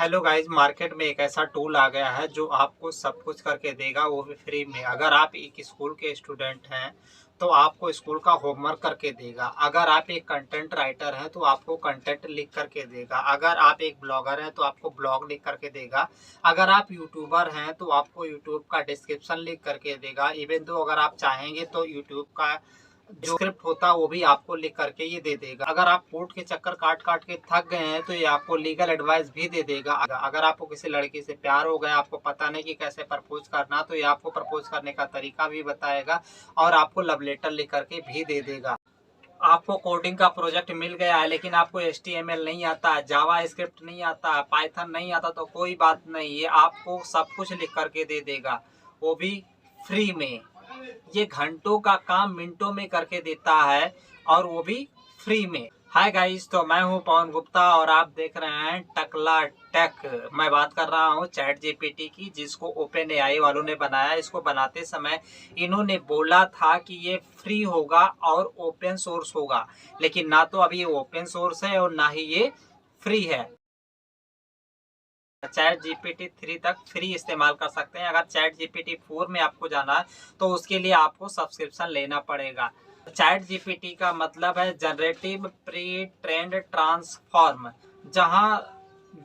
Hello guys, market में एक ऐसा टूल आ गया है जो आपको सब कुछ करके देगा, वो भी फ्री में। अगर आप एक स्कूल के स्टूडेंट हैं तो आपको स्कूल का होमवर्क करके देगा। अगर आप एक कंटेंट राइटर हैं तो आपको कंटेंट लिख करके देगा। अगर आप एक ब्लॉगर हैं तो आपको ब्लॉग लिख करके देगा। अगर आप यूट्यूबर हैं तो आपको यूट्यूब का डिस्क्रिप्शन लिख करके देगा। इवन तो अगर आप चाहेंगे तो यूट्यूब का जो स्क्रिप्ट होता है वो भी आपको लिख करके ये दे देगा। अगर आप कोर्ट के चक्कर काट काट के थक गए हैं तो ये आपको लीगल एडवाइस भी दे देगा। अगर आपको किसी लड़की से प्यार हो गया, आपको पता नहीं कि कैसे प्रपोज करना, तो ये आपको प्रपोज करने का तरीका भी बताएगा और आपको लव लेटर लिख करके भी दे देगा। आपको कोडिंग का प्रोजेक्ट मिल गया है लेकिन आपको HTML नहीं आता है, जावा स्क्रिप्ट नहीं आता है, पाइथन नहीं आता, तो कोई बात नहीं, ये आपको सब कुछ लिख करके दे देगा, वो भी फ्री में। ये घंटों का काम मिनटों में करके देता है और वो भी फ्री में। हाय गाइस, तो मैं हूं पवन गुप्ता और आप देख रहे हैं टकला टेक। मैं बात कर रहा हूं चैट जीपीटी की, जिसको ओपन एआई वालों ने बनाया। इसको बनाते समय इन्होंने बोला था कि ये फ्री होगा और ओपन सोर्स होगा, लेकिन ना तो अभी ये ओपन सोर्स है और ना ही ये फ्री है। चैट जीपीटी 3 तक फ्री इस्तेमाल कर सकते हैं। अगर चैट जीपीटी 4 में आपको जाना है तो उसके लिए आपको सब्सक्रिप्शन लेना पड़ेगा। चैट जीपीटी का मतलब है जनरेटिव प्री ट्रेंड ट्रांसफॉर्म, जहां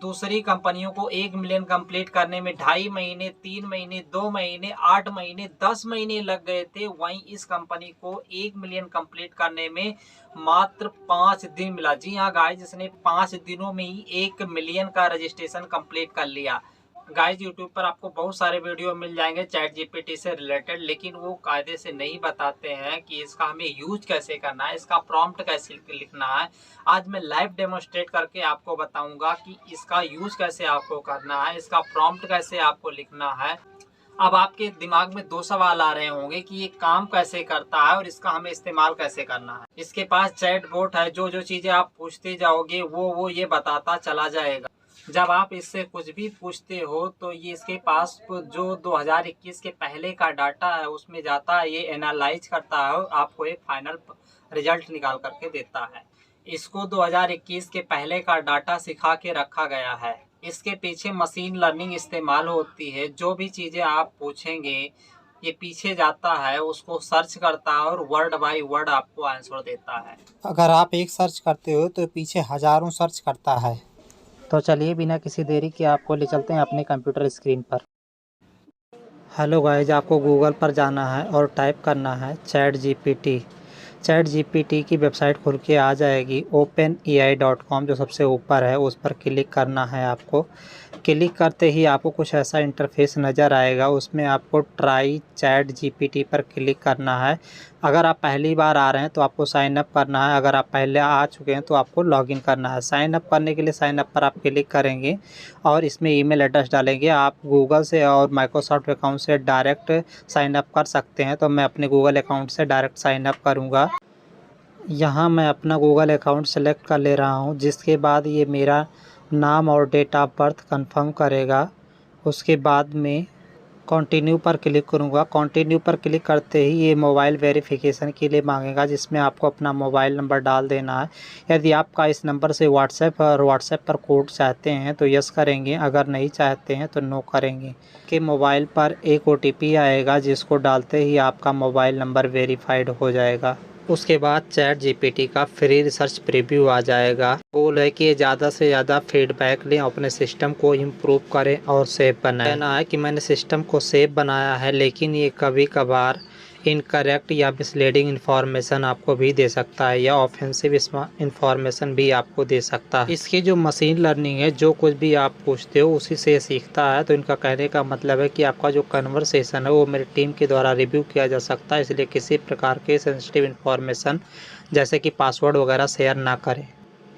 दूसरी कंपनियों को 1 मिलियन कंप्लीट करने में 2.5 महीने, 3 महीने, 2 महीने, 8 महीने, 10 महीने लग गए थे, वहीं इस कंपनी को 1 मिलियन कंप्लीट करने में मात्र 5 दिन मिला। जी हाँ गाइज, इसने 5 दिनों में ही 1 मिलियन का रजिस्ट्रेशन कंप्लीट कर लिया। गाइज, यूट्यूब पर आपको बहुत सारे वीडियो मिल जाएंगे चैट जीपीटी से रिलेटेड, लेकिन वो कायदे से नहीं बताते हैं कि इसका हमें यूज कैसे करना है, इसका प्रॉम्प्ट कैसे लिखना है। आज मैं लाइव डेमोस्ट्रेट करके आपको बताऊंगा कि इसका यूज कैसे आपको करना है, इसका प्रॉम्प्ट कैसे आपको लिखना है। अब आपके दिमाग में 2 सवाल आ रहे होंगे कि ये काम कैसे करता है और इसका हमें इस्तेमाल कैसे करना है। इसके पास चैट बोट है, जो जो चीजें आप पूछते जाओगे वो ये बताता चला जाएगा। जब आप इससे कुछ भी पूछते हो तो ये इसके पास जो 2021 के पहले का डाटा है उसमें जाता है, ये एनालाइज करता है, आपको एक फाइनल रिजल्ट निकाल करके देता है। इसको 2021 के पहले का डाटा सिखा के रखा गया है। इसके पीछे मशीन लर्निंग इस्तेमाल होती है। जो भी चीज़ें आप पूछेंगे ये पीछे जाता है, उसको सर्च करता है और वर्ड बाय वर्ड आपको आंसर देता है। अगर आप एक सर्च करते हो तो पीछे हजारों सर्च करता है। तो चलिए बिना किसी देरी के आपको ले चलते हैं अपने कंप्यूटर स्क्रीन पर। हेलो गाइज, आपको गूगल पर जाना है और टाइप करना है चैट जीपीटी। चैट जीपीटी की वेबसाइट खुल के आ जाएगी openai.com, जो सबसे ऊपर है उस पर क्लिक करना है आपको। क्लिक करते ही आपको कुछ ऐसा इंटरफेस नज़र आएगा, उसमें आपको ट्राई चैट जीपीटी पर क्लिक करना है। अगर आप पहली बार आ रहे हैं तो आपको साइन अप करना है, अगर आप पहले आ चुके हैं तो आपको लॉगिन करना है। साइन अप करने के लिए साइन अप पर आप क्लिक करेंगे और इसमें ईमेल एड्रेस डालेंगे। आप गूगल से और माइक्रोसॉफ्ट अकाउंट से डायरेक्ट साइन अप कर सकते हैं, तो मैं अपने गूगल अकाउंट से डायरेक्ट साइन अप करूँगा। यहाँ मैं अपना गूगल अकाउंट सेलेक्ट कर ले रहा हूँ, जिसके बाद ये मेरा नाम और डेट ऑफ बर्थ कंफर्म करेगा। उसके बाद में कंटिन्यू पर क्लिक करूँगा। कंटिन्यू पर क्लिक करते ही ये मोबाइल वेरिफिकेशन के लिए मांगेगा, जिसमें आपको अपना मोबाइल नंबर डाल देना है। यदि आपका इस नंबर से व्हाट्सएप पर कोड चाहते हैं तो यस करेंगे, अगर नहीं चाहते हैं तो नो करेंगे। के मोबाइल पर एक OTP आएगा, जिसको डालते ही आपका मोबाइल नंबर वेरीफाइड हो जाएगा। उसके बाद चैट जीपीटी का फ्री रिसर्च प्रीव्यू आ जाएगा। गोल है कि ये ज़्यादा से ज़्यादा फीडबैक लें, अपने सिस्टम को इम्प्रूव करें और सेफ बनाएं। कहना है कि मैंने सिस्टम को सेफ बनाया है, लेकिन ये कभी कभार इनकरेक्ट या मिसलीडिंग इन्फॉर्मेशन आपको भी दे सकता है, या ऑफेंसिव इन्फॉर्मेशन भी आपको दे सकता है। इसकी जो मशीन लर्निंग है, जो कुछ भी आप पूछते हो उसी से सीखता है। तो इनका कहने का मतलब है कि आपका जो कन्वर्सेशन है वो मेरी टीम के द्वारा रिव्यू किया जा सकता है, इसलिए किसी प्रकार के सेंसिटिव इन्फॉर्मेशन जैसे कि पासवर्ड वगैरह शेयर ना करें।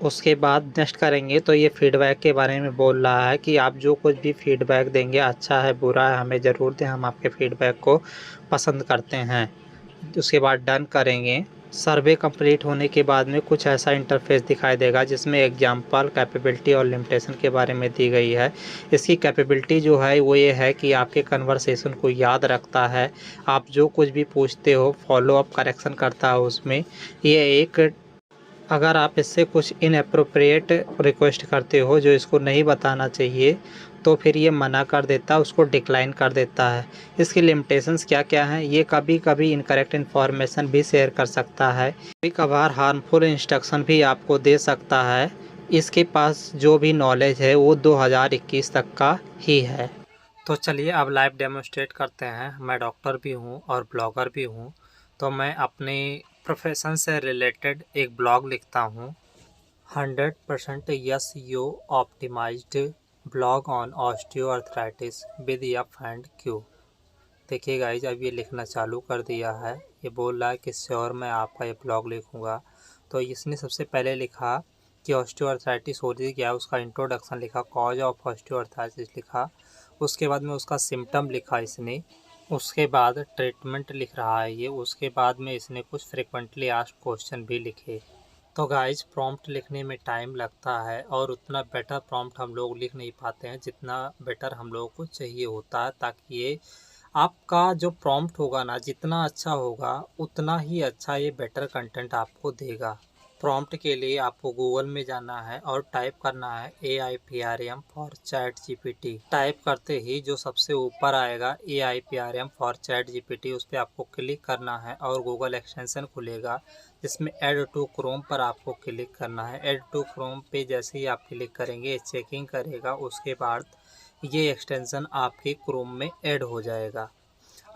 उसके बाद नेक्स्ट करेंगे तो ये फीडबैक के बारे में बोल रहा है कि आप जो कुछ भी फीडबैक देंगे, अच्छा है बुरा है, हमें ज़रूर दें, हम आपके फीडबैक को पसंद करते हैं। उसके बाद डन करेंगे। सर्वे कंप्लीट होने के बाद में कुछ ऐसा इंटरफेस दिखाई देगा, जिसमें एग्जाम्पल, कैपेबिलिटी और लिमिटेशन के बारे में दी गई है। इसकी कैपेबिलिटी जो है वो ये है कि आपके कन्वर्सेशन को याद रखता है, आप जो कुछ भी पूछते हो फॉलो अप करेक्शन करता है उसमें। ये एक अगर आप इससे कुछ इनएप्रोप्रिएट रिक्वेस्ट करते हो जो इसको नहीं बताना चाहिए, तो फिर ये मना कर देता है, उसको डिक्लाइन कर देता है। इसकी लिमिटेशंस क्या क्या हैं, ये कभी कभी इनकरेक्ट इन्फॉर्मेशन भी शेयर कर सकता है, कभी कभार हार्मफुल इंस्ट्रक्शन भी आपको दे सकता है। इसके पास जो भी नॉलेज है वो 2021 तक का ही है। तो चलिए अब लाइव डेमोन्स्ट्रेट करते हैं। मैं डॉक्टर भी हूँ और ब्लॉगर भी हूँ, तो मैं अपने प्रोफेशन से रिलेटेड एक ब्लॉग लिखता हूँ। 100% yes you optimized blog on osteoarthritis with F and Q. देखिए गाइज, अब ये लिखना चालू कर दिया है। ये बोल रहा है कि श्योर मैं आपका ये ब्लॉग लिखूँगा। तो इसने सबसे पहले लिखा कि ऑस्टियोआर्थराइटिस हो रही क्या, उसका इंट्रोडक्शन लिखा, कॉज ऑफ ऑस्टियोआर्थराइटिस लिखा, उसके बाद में उसका सिम्टम लिखा इसने, उसके बाद ट्रीटमेंट लिख रहा है ये, उसके बाद में इसने कुछ फ्रिक्वेंटली आस्क्ड क्वेश्चन भी लिखे। तो गाइज, प्रॉम्प्ट लिखने में टाइम लगता है और उतना बेटर प्रॉम्प्ट हम लोग लिख नहीं पाते हैं जितना बेटर हम लोगों को चाहिए होता है, ताकि ये आपका जो प्रॉम्प्ट होगा ना, जितना अच्छा होगा उतना ही अच्छा ये बेटर कंटेंट आपको देगा। प्रॉम्प्ट के लिए आपको गूगल में जाना है और टाइप करना है AIPRM for chat GPT। Type करते ही जो सबसे ऊपर आएगा AIPRM फॉर चैट GPT, उस पर आपको क्लिक करना है और गूगल एक्सटेंशन खुलेगा जिसमें ऐड टू क्रोम पर आपको क्लिक करना है। ऐड टू क्रोम पे जैसे ही आप क्लिक करेंगे चेकिंग करेगा, उसके बाद ये एक्सटेंशन आपके क्रोम में ऐड हो जाएगा।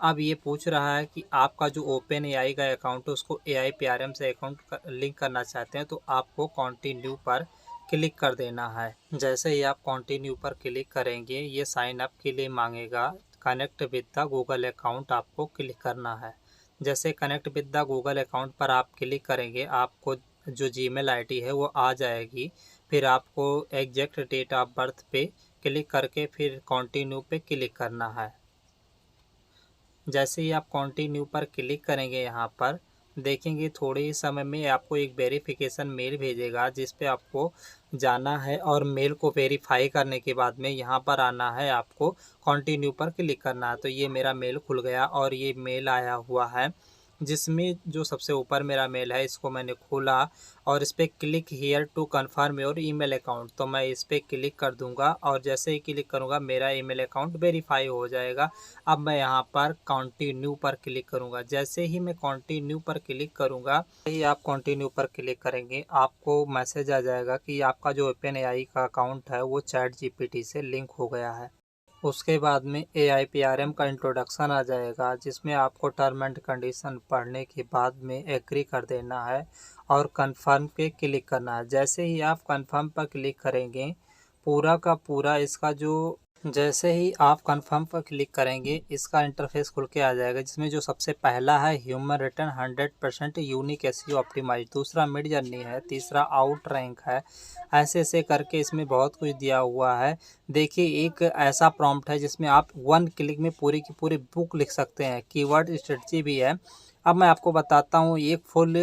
अब ये पूछ रहा है कि आपका जो ओपन AI का अकाउंट है उसको AIPRM से अकाउंट लिंक करना चाहते हैं, तो आपको कंटिन्यू पर क्लिक कर देना है। जैसे ही आप कंटिन्यू पर क्लिक करेंगे ये साइन अप के लिए मांगेगा। Connect with the Google account आपको क्लिक करना है। जैसे connect with the Google account पर आप क्लिक करेंगे, आपको जो Gmail ID है वो आ जाएगी। फिर आपको एग्जैक्ट डेट ऑफ बर्थ पे क्लिक करके फिर कंटिन्यू पे क्लिक करना है। जैसे ही आप कंटिन्यू पर क्लिक करेंगे, यहाँ पर देखेंगे थोड़े ही समय में आपको एक वेरिफिकेशन मेल भेजेगा जिस पे आपको जाना है और मेल को वेरीफाई करने के बाद में यहाँ पर आना है, आपको कंटिन्यू पर क्लिक करना है। तो ये मेरा मेल खुल गया और ये मेल आया हुआ है जिसमें जो सबसे ऊपर मेरा मेल है इसको मैंने खोला और इस पर click here to confirm your email account, तो मैं इस पर क्लिक कर दूंगा और जैसे ही क्लिक करूंगा मेरा ईमेल अकाउंट वेरीफाई हो जाएगा। अब मैं यहाँ पर कंटिन्यू पर क्लिक करूंगा। जैसे ही मैं कंटिन्यू पर क्लिक करूंगा, ही आप कंटिन्यू पर क्लिक करेंगे आपको मैसेज आ जाएगा कि आपका जो ओपन AI का अकाउंट है वो चैट GPT से लिंक हो गया है। उसके बाद में AIPRM का इंट्रोडक्शन आ जाएगा जिसमें आपको टर्म एंड कंडीशन पढ़ने के बाद में एग्री कर देना है और कंफर्म पे क्लिक करना है। जैसे ही आप कंफर्म पर क्लिक करेंगे, पूरा का पूरा इसका जो जैसे ही आप कंफर्म पर क्लिक करेंगे इसका इंटरफेस खुल के आ जाएगा जिसमें जो सबसे पहला है human return 100% unique SEO optimize, दूसरा मिड जर्नी है, तीसरा आउट रैंक है। ऐसे ऐसे करके इसमें बहुत कुछ दिया हुआ है। देखिए, एक ऐसा प्रॉम्प्ट है जिसमें आप 1 क्लिक में पूरी की पूरी बुक लिख सकते हैं। कीवर्ड स्ट्रेटजी भी है। अब मैं आपको बताता हूँ एक फुल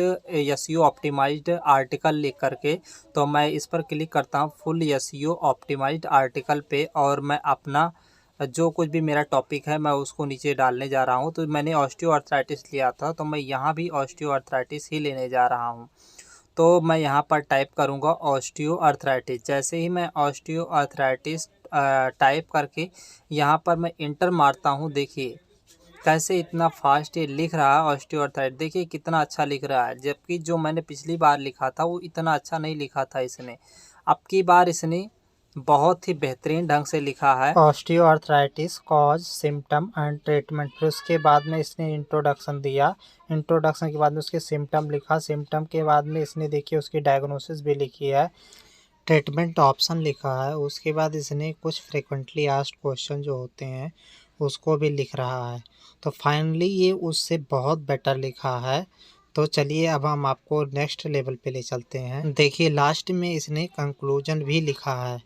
SEO ऑप्टिमाइज्ड आर्टिकल लिख करके, तो मैं इस पर क्लिक करता हूँ फुल SEO ऑप्टिमाइज्ड आर्टिकल पे और मैं अपना जो कुछ भी मेरा टॉपिक है मैं उसको नीचे डालने जा रहा हूँ। तो मैंने ऑस्टियोआर्थराइटिस लिया था तो मैं यहाँ भी ऑस्टियोआर्थराइटिस ही लेने जा रहा हूँ। तो मैं यहाँ पर टाइप करूँगा ऑस्टियोआर्थराइटिस। जैसे ही मैं ऑस्टियोआर्थराइटिस टाइप करके यहाँ पर मैं इंटर मारता हूँ, देखिए कैसे इतना फास्ट ये लिख रहा है ऑस्टियोआर्थराइटिस। देखिए कितना अच्छा लिख रहा है, जबकि जो मैंने पिछली बार लिखा था वो इतना अच्छा नहीं लिखा था इसने। अब की बार इसने बहुत ही बेहतरीन ढंग से लिखा है osteoarthritis cause symptom and treatment. फिर उसके बाद में इसने इंट्रोडक्शन दिया, इंट्रोडक्शन के बाद में उसके सिम्टम लिखा, सिम्टम के बाद में इसने देखिए उसकी डायग्नोसिस भी लिखी है, ट्रीटमेंट ऑप्शन लिखा है। उसके बाद इसने कुछ फ्रिक्वेंटली आस्क्ड क्वेश्चन जो होते हैं उसको भी लिख रहा है। तो फाइनली ये उससे बहुत बेटर लिखा है। तो चलिए अब हम आपको नेक्स्ट लेवल पे ले चलते हैं। देखिए लास्ट में इसने कंक्लूजन भी लिखा है।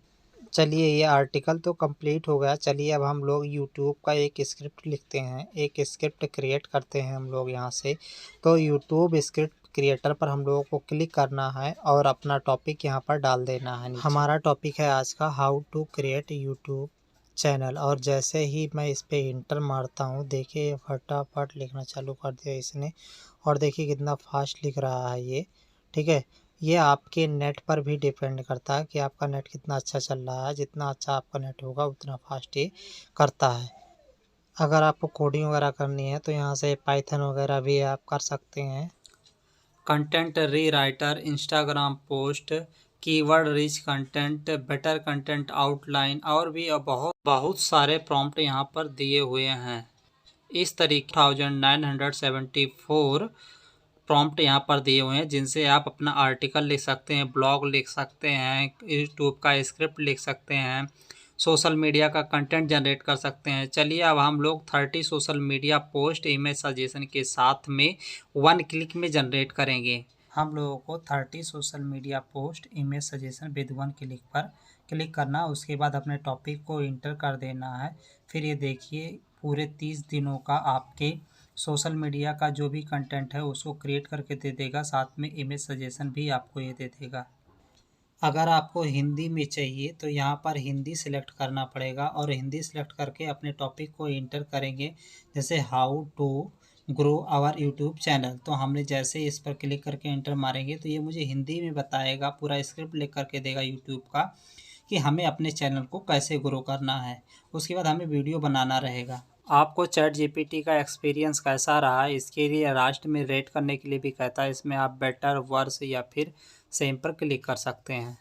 चलिए ये आर्टिकल तो कंप्लीट हो गया। चलिए अब हम लोग यूट्यूब का एक स्क्रिप्ट लिखते हैं, एक स्क्रिप्ट क्रिएट करते हैं हम लोग यहाँ से। तो यूट्यूब स्क्रिप्ट क्रिएटर पर हम लोगों को क्लिक करना है और अपना टॉपिक यहाँ पर डाल देना है। हमारा टॉपिक है आज का how to create YouTube channel. और जैसे ही मैं इस पे इंटर मारता हूँ, देखिए फटाफट लिखना चालू कर दिया इसने और देखिए कितना फास्ट लिख रहा है ये। ठीक है, ये आपके नेट पर भी डिपेंड करता है कि आपका नेट कितना अच्छा चल रहा है। जितना अच्छा आपका नेट होगा उतना फास्ट ये करता है। अगर आपको कोडिंग वगैरह करनी है तो यहाँ से पाइथन वगैरह भी आप कर सकते हैं। Content rewriter, Instagram post, keyword rich content, better content outline और भी बहुत बहुत सारे प्रॉम्प्ट यहाँ पर दिए हुए हैं। इस तरीके 1974 प्रॉम्प्ट यहाँ पर दिए हुए हैं जिनसे आप अपना आर्टिकल लिख सकते हैं, ब्लॉग लिख सकते हैं, यूट्यूब का स्क्रिप्ट लिख सकते हैं, सोशल मीडिया का कंटेंट जनरेट कर सकते हैं। चलिए अब हम लोग 30 social media post image suggestion के साथ में 1 क्लिक में जनरेट करेंगे। हम लोगों को 30 social media post image suggestion with 1 click पर क्लिक करना। उसके बाद अपने टॉपिक को इंटर कर देना है। फिर ये देखिए पूरे 30 दिनों का आपके सोशल मीडिया का जो भी कंटेंट है उसको क्रिएट करके दे देगा, साथ में इमेज सजेशन भी आपको ये दे देगा। अगर आपको हिंदी में चाहिए तो यहाँ पर हिंदी सिलेक्ट करना पड़ेगा और हिंदी सिलेक्ट करके अपने टॉपिक को इंटर करेंगे, जैसे how to grow our YouTube channel. तो हमने जैसे इस पर क्लिक करके इंटर मारेंगे तो ये मुझे हिंदी में बताएगा, पूरा स्क्रिप्ट लिख करके देगा यूट्यूब का कि हमें अपने चैनल को कैसे ग्रो करना है। उसके बाद हमें वीडियो बनाना रहेगा। आपको चैट जीपीटी का एक्सपीरियंस कैसा रहा है इसके लिए लास्ट में रेट करने के लिए भी कहता है। इसमें आप बेटर, वर्स या फिर सेम पर क्लिक कर सकते हैं।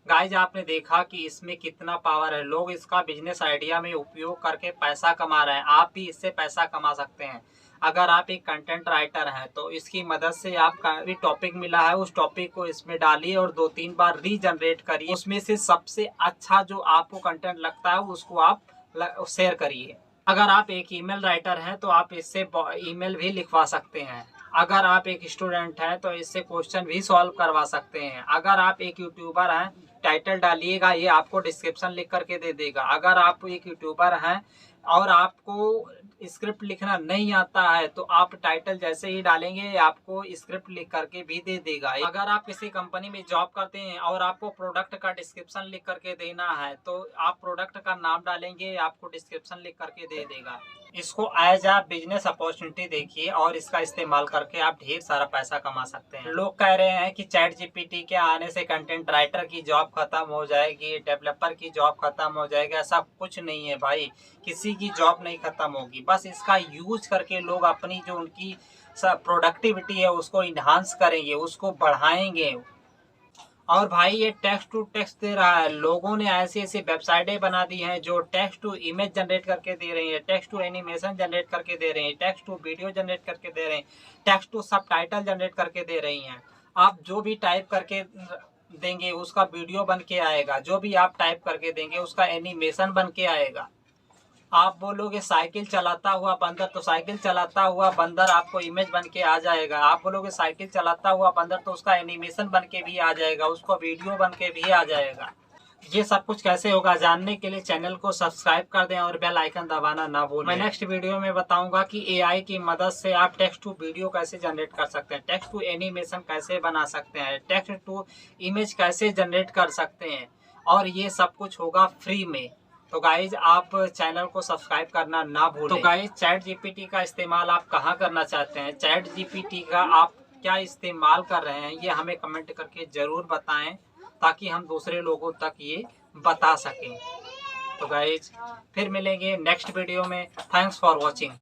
गाइज आपने देखा कि इसमें कितना पावर है। लोग इसका बिजनेस आइडिया में उपयोग करके पैसा कमा रहे हैं। आप भी इससे पैसा कमा सकते हैं। अगर आप एक कंटेंट राइटर हैं तो इसकी मदद से आपका भी टॉपिक मिला है, उस टॉपिक को इसमें डालिए और 2-3 बार रीजनरेट करिए। उसमें से सबसे अच्छा जो आपको कंटेंट लगता है उसको आप शेयर करिए। अगर आप एक ईमेल राइटर हैं तो आप इससे ईमेल भी लिखवा सकते हैं। अगर आप एक स्टूडेंट हैं तो इससे क्वेश्चन भी सॉल्व करवा सकते हैं। अगर आप एक यूट्यूबर हैं, टाइटल डालिएगा, ये आपको डिस्क्रिप्शन लिख करके दे देगा। अगर आप एक यूट्यूबर हैं और आपको स्क्रिप्ट लिखना नहीं आता है तो आप टाइटल जैसे ही डालेंगे आपको स्क्रिप्ट लिख करके भी दे देगा। अगर आप किसी कंपनी में जॉब करते हैं और आपको प्रोडक्ट का डिस्क्रिप्शन लिख करके देना है तो आप प्रोडक्ट का नाम डालेंगे, आपको डिस्क्रिप्शन लिख करके दे देगा। इसको एज आ बिजनेस अपॉर्चुनिटी देखिए और इसका इस्तेमाल करके आप ढेर सारा पैसा कमा सकते हैं। लोग कह रहे हैं कि चैट जीपीटी के आने से कंटेंट राइटर की जॉब खत्म हो जाएगी, डेवलपर की जॉब खत्म हो जाएगी। ऐसा कुछ नहीं है भाई, किसी की जॉब नहीं खत्म होगी। बस इसका यूज करके लोग अपनी जो उनकी प्रोडक्टिविटी है उसको इन्हांस करेंगे, उसको बढ़ाएंगे। और भाई ये टेक्स्ट टू टेक्स्ट दे रहा है। लोगों ने ऐसी ऐसी वेबसाइटें बना दी हैं जो टेक्स्ट टू इमेज जनरेट करके दे रही है, टेक्स्ट टू एनिमेशन जनरेट करके दे रही है, टेक्स्ट टू वीडियो जनरेट करके दे रहे हैं, टेक्स्ट टू सब टाइटल जनरेट करके दे रही हैं। आप जो भी टाइप करके देंगे उसका वीडियो बन के आएगा, जो भी आप टाइप करके देंगे उसका एनिमेशन बन के आएगा। आप बोलोगे साइकिल चलाता हुआ बंदर तो साइकिल चलाता हुआ बंदर आपको इमेज बन के आ जाएगा। आप बोलोगे साइकिल चलाता हुआ बंदर तो उसका एनिमेशन बन के भी आ जाएगा, उसको वीडियो बन के भी आ जाएगा। ये सब कुछ कैसे होगा जानने के लिए चैनल को सब्सक्राइब कर दें और बेल आइकन दबाना ना भूलें। मैं नेक्स्ट वीडियो में बताऊंगा कि एआई की मदद से आप टेक्स्ट टू वीडियो कैसे जनरेट कर सकते हैं, टेक्स्ट टू एनिमेशन कैसे बना सकते हैं, टेक्स्ट टू इमेज कैसे जनरेट कर सकते हैं, और ये सब कुछ होगा फ्री में। तो गाइज आप चैनल को सब्सक्राइब करना ना भूलें। तो गाइज चैट जीपीटी का इस्तेमाल आप कहाँ करना चाहते हैं, चैट जीपीटी का आप क्या इस्तेमाल कर रहे हैं, ये हमें कमेंट करके ज़रूर बताएं ताकि हम दूसरे लोगों तक ये बता सकें। तो गाइज फिर मिलेंगे नेक्स्ट वीडियो में। Thanks for watching.